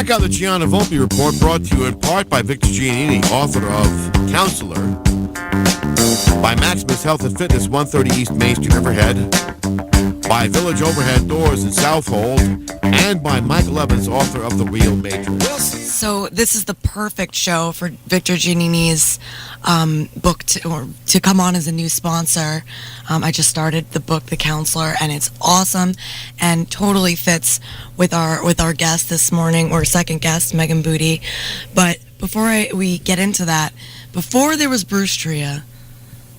Check out the Gianna Volpe report, brought to you in part by Victor Giannini, author of Counselor, by Maximus Health and Fitness, 130 East Main Street, Riverhead, by Village Overhead Doors in Southold, and by Michael Evans, author of The Real Matrix. So this is the perfect show for Victor Giannini's book to come on as a new sponsor. I just started the book, The Counselor, and it's awesome and totally fits with our guest this morning, or second guest, Meghan Boody. But before we get into that, before there was Bruce Tria,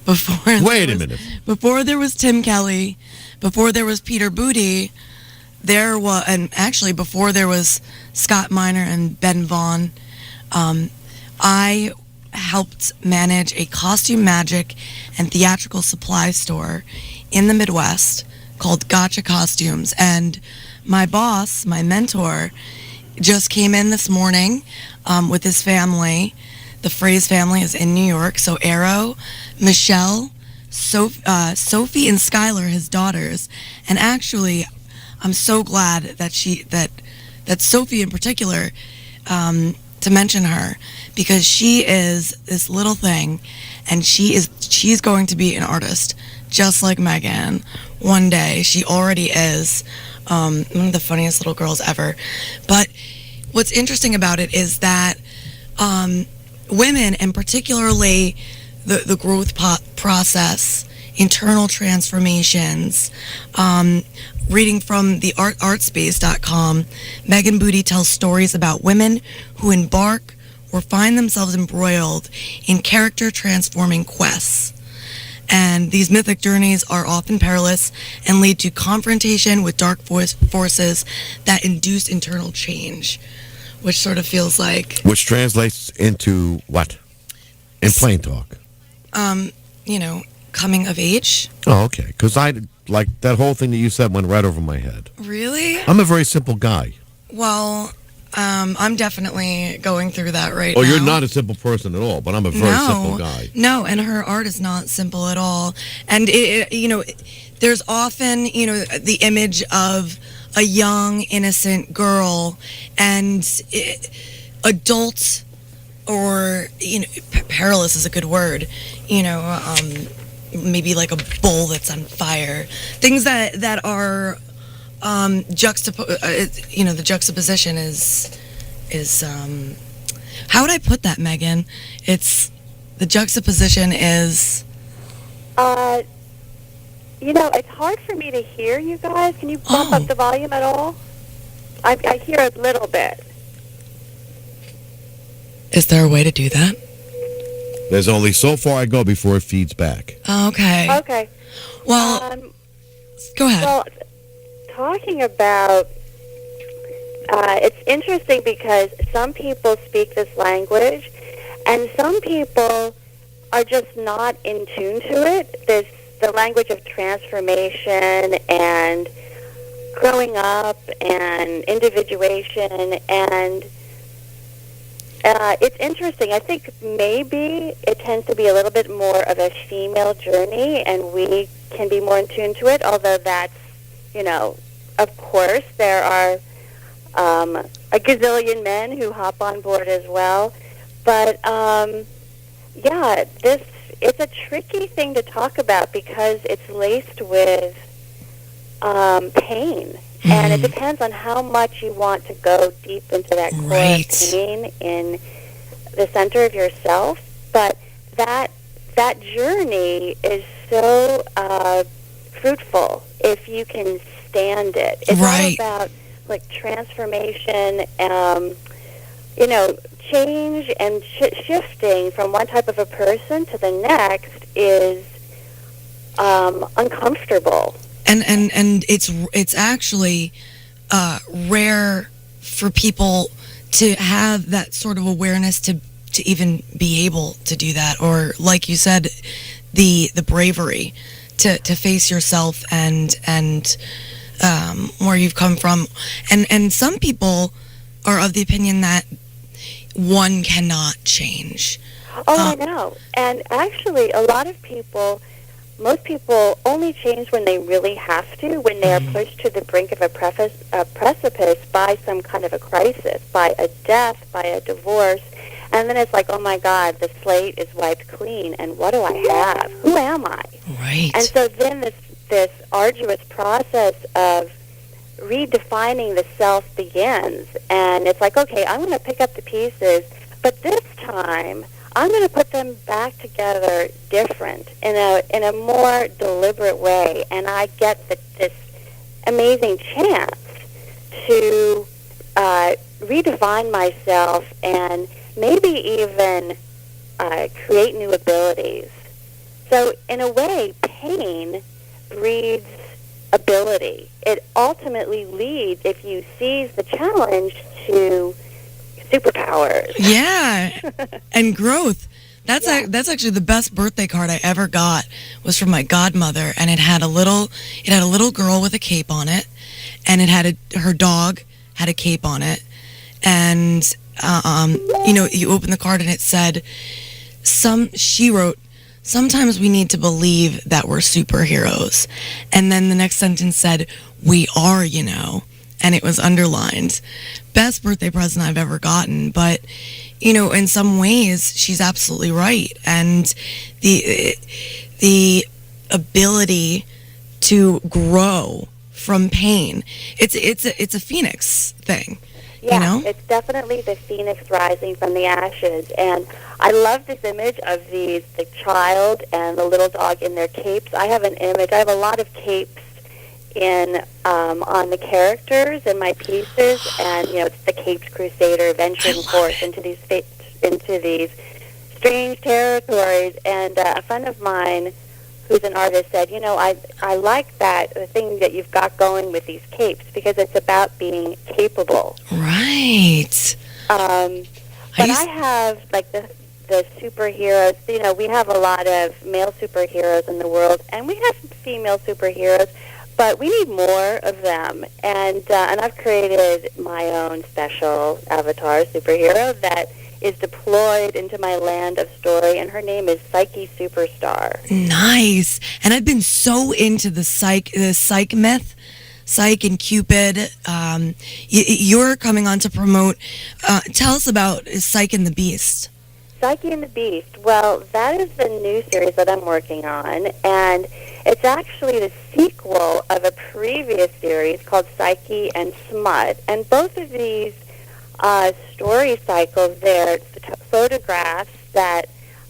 Wait a minute. Before there was Tim Kelly, before there was Peter Boody, and actually before there was Scott Miner and Ben Vaughn, I helped manage a costume magic and theatrical supply store in the Midwest called Gotcha Costumes. And my boss, my mentor, just came in this morning with his family. The Phrase family is in New York. So Arrow, Michelle, Sophie, and Skylar, his daughters. And actually, I'm so glad that Sophie in particular, to mention her, because she is this little thing, and she's going to be an artist just like Meghan one day. She already is one of the funniest little girls ever. But what's interesting about it is that women, and particularly the growth process, internal transformations, reading from the artspace.com, Meghan Boody tells stories about women who embark or find themselves embroiled in character transforming quests. And these mythic journeys are often perilous and lead to confrontation with dark forces that induce internal change, which sort of feels like... Which translates into what? In plain talk? Coming of age. Oh, okay. Because that whole thing that you said went right over my head. Really? I'm a very simple guy. Well, I'm definitely going through that right now. Oh, you're not a simple person at all, but I'm a very simple guy. No, and her art is not simple at all. And, there's often, the image of a young, innocent girl and adult, or, perilous is a good word, maybe like a bowl that's on fire. Things that are the juxtaposition is how would I put that, Meghan? The juxtaposition is it's hard for me to hear you guys. Can you bump up the volume at all? I hear a little bit. Is there a way to do that? There's only so far I go before it feeds back. Okay. Well, go ahead. Well, talking about, it's interesting because some people speak this language, and some people are just not in tune to it. There's the language of transformation and growing up and individuation, and it's interesting. I think maybe it tends to be a little bit more of a female journey, and we can be more in tune to it, although that's, of course, there are a gazillion men who hop on board as well. But, it's a tricky thing to talk about because it's laced with pain. Mm-hmm. And it depends on how much you want to go deep into that core pain in the center of yourself. But that journey is so fruitful if you can stand it. It's all about transformation, change and shifting from one type of a person to the next is uncomfortable. And it's actually rare for people to have that sort of awareness to even be able to do that, or like you said, the bravery to face yourself and where you've come from, and some people are of the opinion that one cannot change. I know. And actually, a lot of people most people only change when they really have to, when they are pushed to the brink of a precipice by some kind of a crisis, by a death, by a divorce. And then it's like, oh my God, the slate is wiped clean, and what do I have? Who am I? Right. And so then this arduous process of redefining the self begins, and it's like, okay, I'm going to pick up the pieces, but this time I'm going to put them back together different, in a more deliberate way, and I get this amazing chance to redefine myself and maybe even create new abilities. So in a way, pain breeds ability. It ultimately leads, if you seize the challenge, to superpowers. Yeah, and growth. That's actually the best birthday card I ever got was from my godmother, and it had a little girl with a cape on it, and it had her dog had a cape on it, and you open the card and it said, she wrote, "Sometimes we need to believe that we're superheroes," and then the next sentence said, "We are, and it was underlined. Best birthday present I've ever gotten. But in some ways she's absolutely right, and the ability to grow from pain, it's a phoenix thing. Yeah, it's definitely the phoenix rising from the ashes. And I love this image of the child and the little dog in their capes. I have a lot of capes on the characters in my pieces, and it's the caped crusader venturing forth into these strange territories. And a friend of mine who's an artist said, I like the thing that you've got going with these capes, because it's about being capable. Right. But I have the superheroes. We have a lot of male superheroes in the world, and we have female superheroes, but we need more of them. And I've created my own special avatar superhero that is deployed into my land of story, and her name is Psyche Superstar. Nice. And I've been so into the psych myth, Psyche and Cupid. You're coming on to promote. Tell us about Psyche and the Beast. Psyche and the Beast. Well, that is the new series that I'm working on, and it's actually the sequel of a previous series called Psyche and Smut. And both of these story cycles, they're photographs that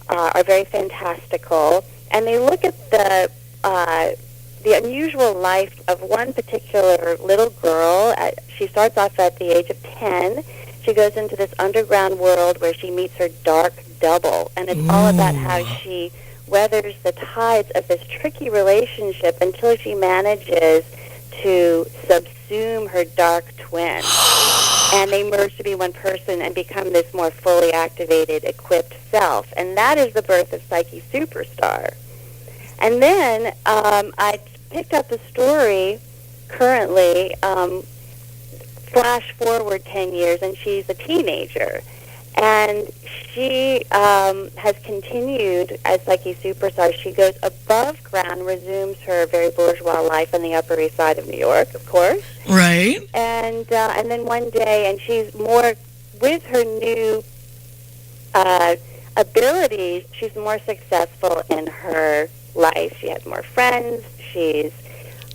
are very fantastical, and they look at the unusual life of one particular little girl. She starts off at the age of 10. She goes into this underground world where she meets her dark double, and it's all about how she weathers the tides of this tricky relationship until she manages to subsume her dark twin. And they merge to be one person and become this more fully activated, equipped self. And that is the birth of Psyche Superstar. And then I picked up a story currently, flash forward 10 years, and she's a teenager. And she has continued as Psyche Superstar. She goes above ground, resumes her very bourgeois life on the Upper East Side of New York, of course. Right. And then one day, and she's more, with her new abilities, she's more successful in her life. She has more friends. She's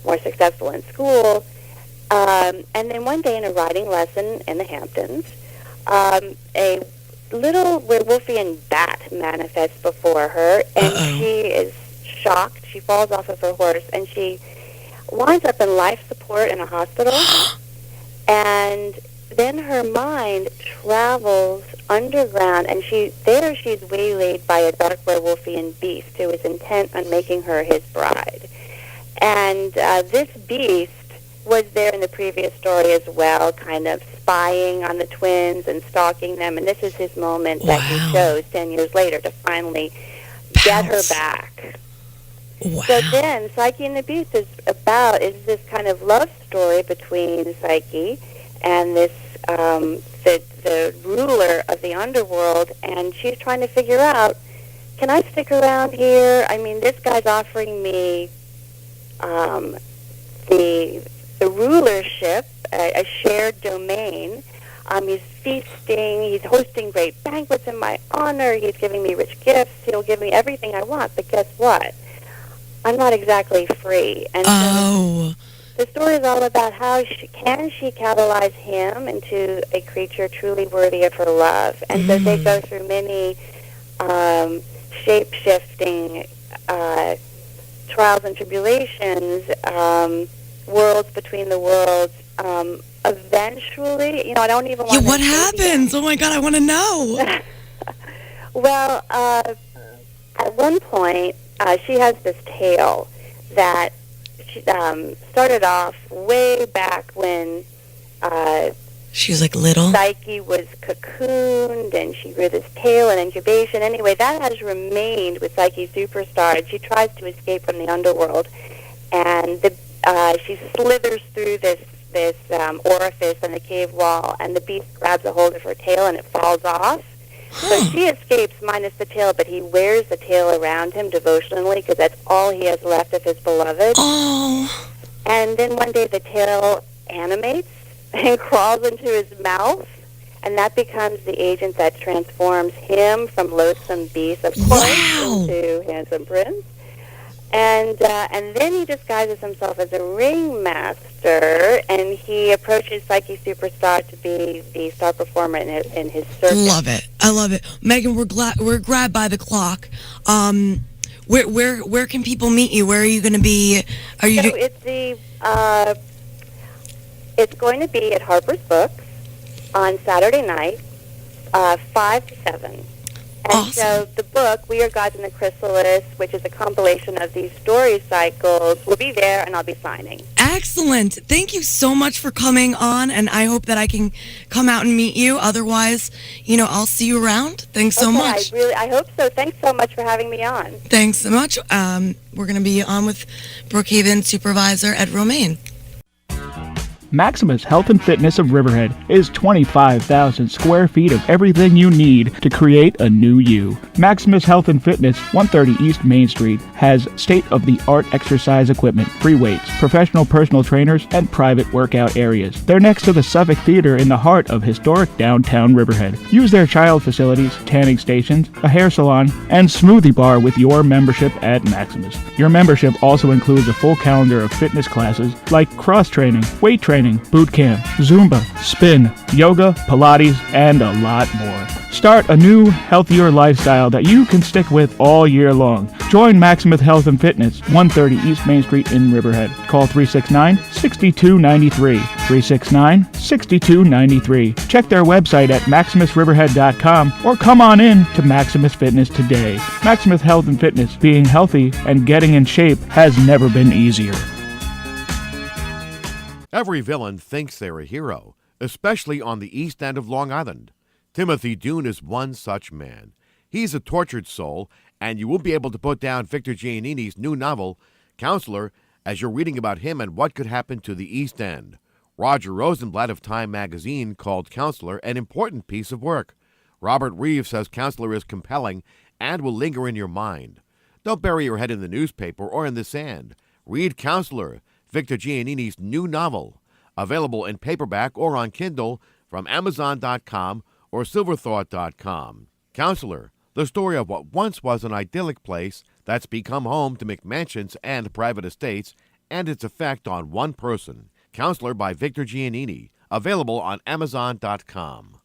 more successful in school. And then one day in a writing lesson in the Hamptons, a little werewolfian bat manifests before her, and she is shocked. She falls off of her horse, and she winds up in life support in a hospital. And then her mind travels underground, and she's waylaid by a dark werewolfian beast who is intent on making her his bride. And this beast was there in the previous story as well, kind of spying on the twins and stalking them. And this is his moment that he chose 10 years later to finally get her back. Wow. So then Psyche and the Beast is this kind of love story between Psyche and this the ruler of the underworld, and she's trying to figure out, can I stick around here? I mean, this guy's offering me the rulership, a shared domain. He's feasting. He's hosting great banquets in my honor. He's giving me rich gifts. He'll give me everything I want. But guess what? I'm not exactly free. And so the story is all about how she catalyze him into a creature truly worthy of her love. And so they go through many shape-shifting trials and tribulations, worlds between the worlds. Eventually, I don't even want to... what happens? Oh, my God, I want to know. Well, at one point, she has this tale that she started off way back when... she was, little? Psyche was cocooned, and she grew this tail in incubation. Anyway, that has remained with Psyche Superstar, and she tries to escape from the underworld. And she slithers through this orifice in the cave wall, and the beast grabs a hold of her tail, and it falls off. So she escapes minus the tail, but he wears the tail around him devotionally because that's all he has left of his beloved. Oh. And then one day the tail animates and crawls into his mouth, and that becomes the agent that transforms him from loathsome beast, of course, into handsome prince. And then he disguises himself as a ringmaster, and he approaches Psyche Superstar to be the star performer in his circus. Love it. I love it. Megan, we're grabbed by the clock. Where can people meet you? Where are you going to be? It's going to be at Harper's Books on Saturday night, 5 to 7. And awesome. So the book, We Are Gods in the Crysalis, which is a compilation of these story cycles, will be there, and I'll be signing. Excellent. Thank you so much for coming on, and I hope that I can come out and meet you. Otherwise, I'll see you around. Thanks so much. I hope so. Thanks so much for having me on. Thanks so much. We're going to be on with Brookhaven Supervisor Ed Romaine. Maximus Health and Fitness of Riverhead is 25,000 square feet of everything you need to create a new you. Maximus Health and Fitness, 130 East Main Street, has state-of-the-art exercise equipment, free weights, professional personal trainers, and private workout areas. They're next to the Suffolk Theater in the heart of historic downtown Riverhead. Use their child facilities, tanning stations, a hair salon, and smoothie bar with your membership at Maximus. Your membership also includes a full calendar of fitness classes like cross-training, weight training, boot camp, Zumba, spin, yoga, Pilates, and a lot more. Start a new, healthier lifestyle that you can stick with all year long. Join Maximus Health and Fitness, 130 East Main Street in Riverhead. Call 369-6293. 369-6293. Check their website at maximusriverhead.com or come on in to Maximus Fitness today. Maximus Health and Fitness, being healthy and getting in shape has never been easier. Every villain thinks they're a hero, especially on the east end of Long Island. Timothy Dune is one such man. He's a tortured soul, and you won't be able to put down Victor Giannini's new novel, Counselor, as you're reading about him and what could happen to the East End. Roger Rosenblatt of Time magazine called Counselor an important piece of work. Robert Reeve says Counselor is compelling and will linger in your mind. Don't bury your head in the newspaper or in the sand. Read Counselor, Victor Giannini's new novel, available in paperback or on Kindle from Amazon.com or Silverthought.com. Counselor, the story of what once was an idyllic place that's become home to McMansions and private estates and its effect on one person. Counselor by Victor Giannini, available on Amazon.com.